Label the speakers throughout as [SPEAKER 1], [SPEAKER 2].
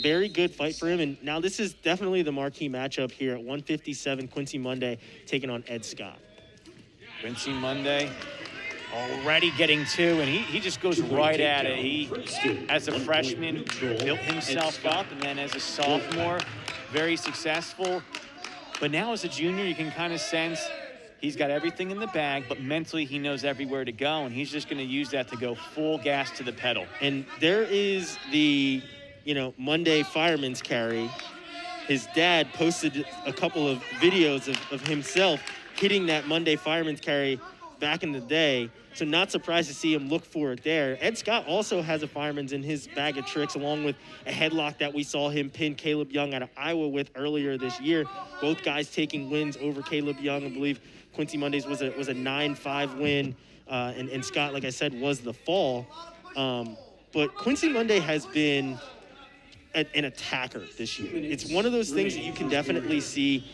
[SPEAKER 1] very good fight for him. And now this is definitely the marquee matchup here at 157, Quincy Monday taking on Ed Scott.
[SPEAKER 2] Quincy Monday already getting two, and he just goes right at it. He, as a freshman, built himself up, and then as a sophomore, very successful. But now as a junior, you can kind of sense he's got everything in the bag, but mentally he knows everywhere to go, and he's just going to use that to go full gas to the pedal.
[SPEAKER 1] And there is the, Monday fireman's carry. His dad posted a couple of videos of himself hitting that Monday fireman's carry back in the day. So not surprised to see him look for it there. Ed Scott also has a fireman's in his bag of tricks, along with a headlock that we saw him pin Caleb Young out of Iowa with earlier this year. Both guys taking wins over Caleb Young. I believe Quincy Mondays was a 9-5 win, and Scott, like I said, was the fall. But Quincy Monday has been an attacker this year. It's one of those things that you can definitely see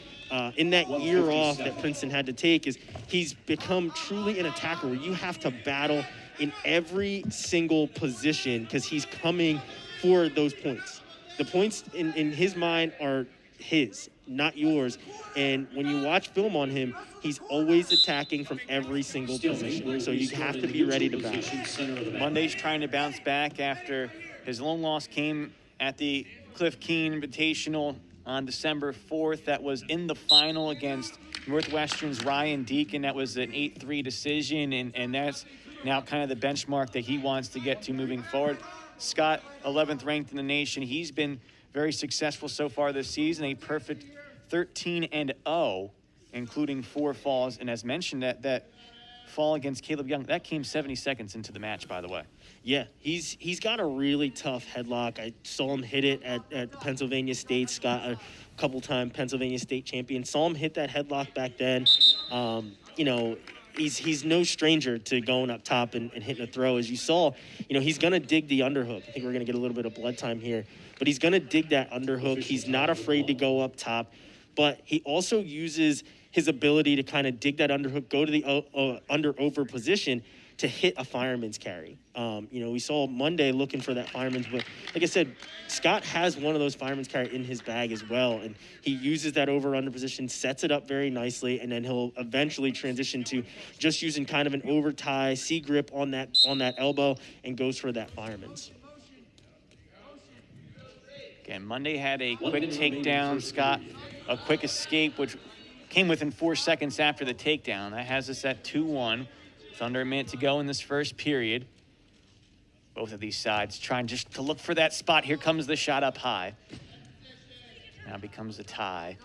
[SPEAKER 1] in that year off that Princeton had to take, is he's become truly an attacker where you have to battle in every single position because he's coming for those points. The points in his mind are his, not yours. And when you watch film on him, he's always attacking from every single position. So you have to be ready to battle.
[SPEAKER 2] Monday's trying to bounce back after his lone loss came at the Cliff Keen Invitational on December 4th. That was in the final against Northwestern's Ryan Deacon. That was an 8-3 decision, and that's now kind of the benchmark that he wants to get to moving forward. Scott, 11th ranked in the nation. He's been very successful so far this season, a perfect 13-0, including 4 falls. And as mentioned, that fall against Caleb Young, that came 70 seconds into the match, by the way.
[SPEAKER 1] Yeah, he's got a really tough headlock. I saw him hit it at Pennsylvania State. Scott, a couple-time Pennsylvania State champion, saw him hit that headlock back then. He's no stranger to going up top and hitting a throw. As you saw, he's going to dig the underhook. I think we're going to get a little bit of blood time here. But he's going to dig that underhook. He's not afraid to go up top. But he also uses his ability to kind of dig that underhook, go to the under-over position to hit a fireman's carry. We saw Monday looking for that fireman's, but like I said, Scott has one of those fireman's carry in his bag as well, and he uses that over-under position, sets it up very nicely, and then he'll eventually transition to just using kind of an over tie, C-grip on that elbow, and goes for that fireman's.
[SPEAKER 2] Again, Monday had a quick takedown. Scott, a quick escape, which came within 4 seconds after the takedown. That has us at 2-1. It's under a minute to go in this first period. Both of these sides trying just to look for that spot. Here comes the shot up high. Now becomes a tie.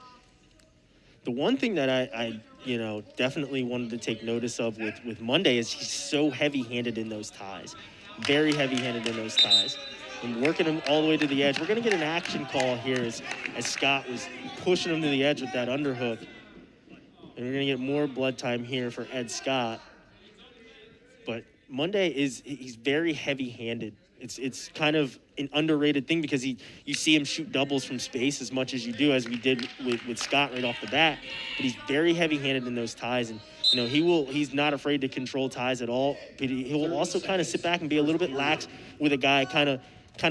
[SPEAKER 1] The one thing that I definitely wanted to take notice of with Monday is he's so heavy-handed in those ties. Very heavy-handed in those ties. And working him all the way to the edge. We're going to get an action call here as Scott was pushing him to the edge with that underhook. And we're going to get more blood time here for Ed Scott. But Monday he's very heavy-handed. It's kind of an underrated thing because you see him shoot doubles from space as much as you do, as we did with Scott right off the bat. But he's very heavy-handed in those ties, and he's not afraid to control ties at all. But he will also kind of sit back and be a little bit lax with a guy, kind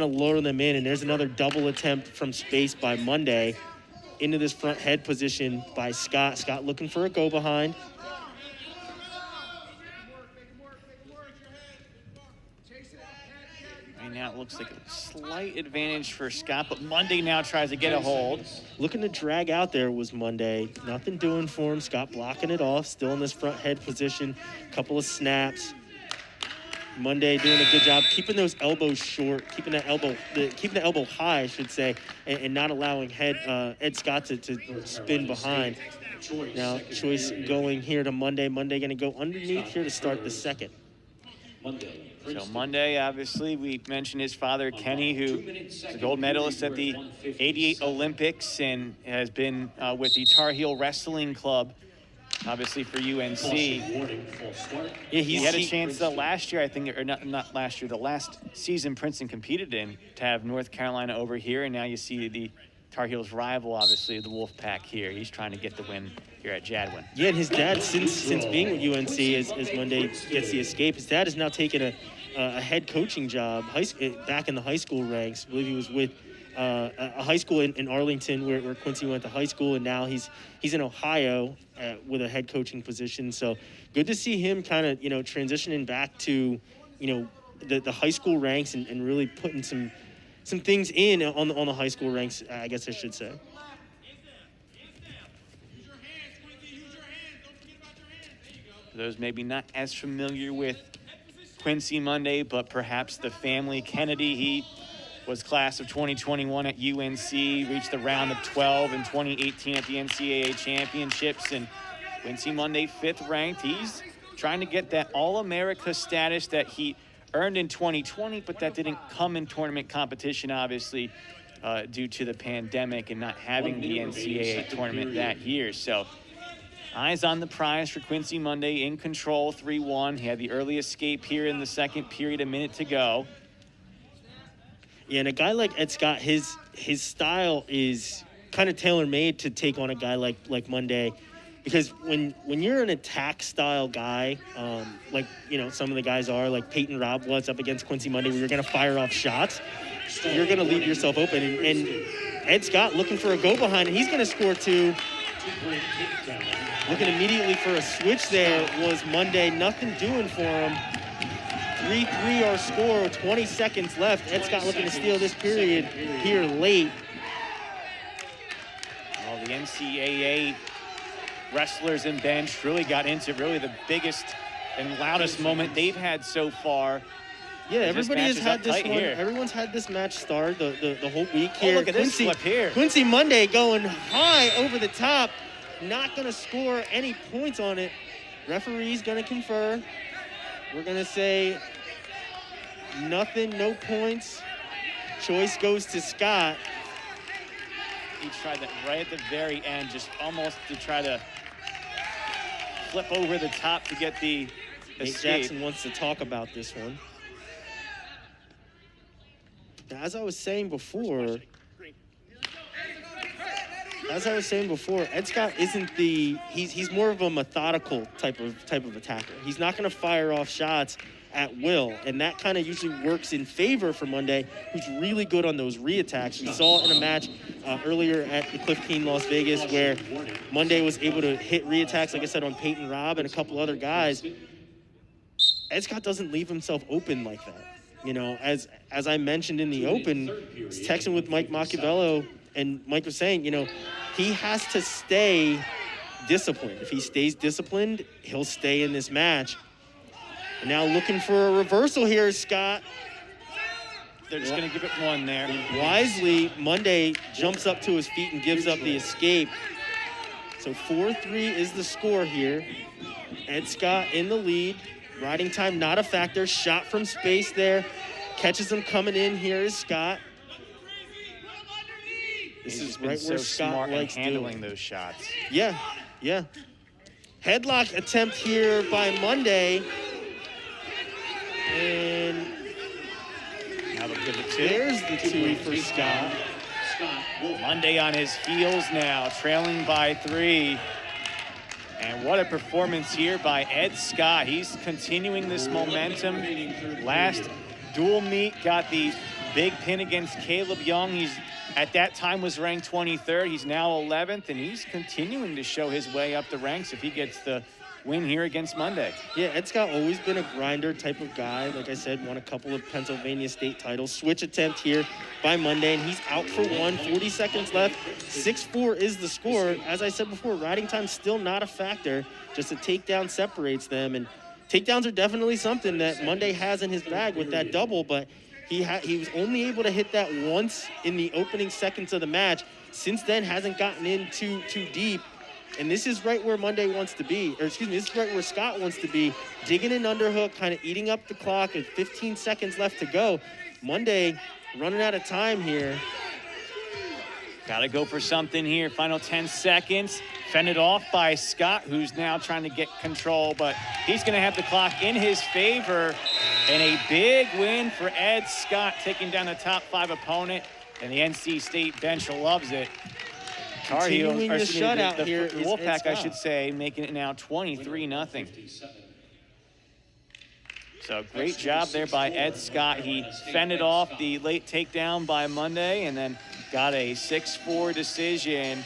[SPEAKER 1] of lure them in. And there's another double attempt from space by Monday into this front head position by Scott. Scott looking for a go behind.
[SPEAKER 2] Right now it looks like a slight advantage for Scott, but Monday now tries to get a hold.
[SPEAKER 1] Looking to drag out there was Monday. Nothing doing for him. Scott blocking it off, still in this front head position. Couple of snaps. Monday doing a good job keeping those elbows short, keeping the elbow high, I should say, and not allowing Ed Scott to spin behind. Now choice going here to Monday. Monday going to go underneath here to start the second.
[SPEAKER 2] So Monday, obviously, we mentioned his father, Kenny, who is a gold medalist at the '88 Olympics and has been with the Tar Heel Wrestling Club, obviously for UNC. Yeah, he had a chance last year, I think, or not last year, the last season Princeton competed in, to have North Carolina over here, and now you see the Tar Heels' rival, obviously, the Wolfpack here. He's trying to get the win here at Jadwin.
[SPEAKER 1] Yeah, and his dad, since being with UNC, as Monday gets the escape, his dad has now taken a head coaching job back in the high school ranks. I believe he was with a high school in Arlington where Quincy went to high school, and now he's in Ohio with a head coaching position. So good to see him kind of, transitioning back to, the high school ranks and really putting some things in on the high school ranks, I guess I should say.
[SPEAKER 2] For those maybe not as familiar with Quincy Monday, but perhaps the family, Kennedy, he was class of 2021 at UNC, reached the round of 12 in 2018 at the NCAA championships, and Quincy Monday 5th ranked. He's trying to get that All-America status that he earned in 2020, but that didn't come in tournament competition, obviously, due to the pandemic and not having the NCAA tournament that year. So eyes on the prize for Quincy Monday, in control, 3-1. He had the early escape here in the second period, a minute to go.
[SPEAKER 1] Yeah, and a guy like Ed Scott, his style is kind of tailor-made to take on a guy like Monday, because when you're an attack style guy, like some of the guys are, like Peyton Robb was up against Quincy Monday, where you're going to fire off shots, you're going to leave yourself open. And Ed Scott looking for a go behind, and he's going to score 2. Looking immediately for a switch there was Monday. Nothing doing for him. 3-3 our score, 20 seconds left. Ed Scott looking to steal this period here late.
[SPEAKER 2] Well, the NCAA wrestlers and bench really got into the biggest and loudest moment they've had so far.
[SPEAKER 1] Yeah, everybody has had this one.
[SPEAKER 2] Here.
[SPEAKER 1] Everyone's had this match start the whole week here.
[SPEAKER 2] Oh, look at this flip here.
[SPEAKER 1] Quincy Monday going high over the top. Not going to score any points on it. Referee's going to confer. We're going to say nothing, no points. Choice goes to Scott.
[SPEAKER 2] He tried that right at the very end, just almost to try to flip over the top to get the
[SPEAKER 1] Nate
[SPEAKER 2] escape.
[SPEAKER 1] Jackson wants to talk about this one. Now, as I was saying before, Ed Scott isn't he's more of a methodical type of attacker. He's not going to fire off shots at will, and that kind of usually works in favor for Monday, who's really good on those re-attacks. We saw it in a match earlier at the Cliff Keen Las Vegas where Monday was able to hit re-attacks, like I said, on Peyton Robb and a couple other guys. Ed Scott doesn't leave himself open like that. As I mentioned in the open, I was texting with Mike Machiavello, and Mike was saying, he has to stay disciplined. If he stays disciplined, he'll stay in this match. And now looking for a reversal here is Scott.
[SPEAKER 2] They're just going to give it one there.
[SPEAKER 1] Wisely, Monday jumps up to his feet and gives up the escape. So 4-3 is the score here. Ed Scott in the lead. Riding time not a factor. Shot from space there. Catches him coming in. Here is Scott. This is right where Scott likes
[SPEAKER 2] handling those shots.
[SPEAKER 1] Yeah. Headlock attempt here by Monday. And
[SPEAKER 2] now they'll give it 2.
[SPEAKER 1] There's the 2 for Scott.
[SPEAKER 2] Monday on his heels now, trailing by 3. And what a performance here by Ed Scott. He's continuing this momentum. Last dual meet got the big pin against Caleb Young. He's at that time was ranked 23rd. He's now 11th, and he's continuing to show his way up the ranks if he gets the win here against Monday.
[SPEAKER 1] Yeah, Ed Scott always been a grinder type of guy. Like I said, won a couple of Pennsylvania state titles. Switch attempt here by Monday, and he's out for 1. 40 seconds left. 6-4 is the score. As I said before, riding time still not a factor. Just a takedown separates them, and takedowns are definitely something that Monday has in his bag with that double, but he was only able to hit that once in the opening seconds of the match. Since then, hasn't gotten in too deep. And this is right where Monday wants to be, or excuse me, this is right where Scott wants to be. Digging an underhook, kind of eating up the clock, and 15 seconds left to go. Monday running out of time here.
[SPEAKER 2] Got to go for something here. Final 10 seconds. Fended off by Scott, who's now trying to get control, but he's going to have the clock in his favor. And a big win for Ed Scott, taking down the top 5 opponent. And the NC State bench loves it. Tar Heels,
[SPEAKER 1] Continuing the shutout here
[SPEAKER 2] the
[SPEAKER 1] is
[SPEAKER 2] Wolfpack,
[SPEAKER 1] Ed Scott.
[SPEAKER 2] I should say, making it now 23-0. So great job there by Ed Scott. He fended off the late takedown by Monday and then got a 6-4 decision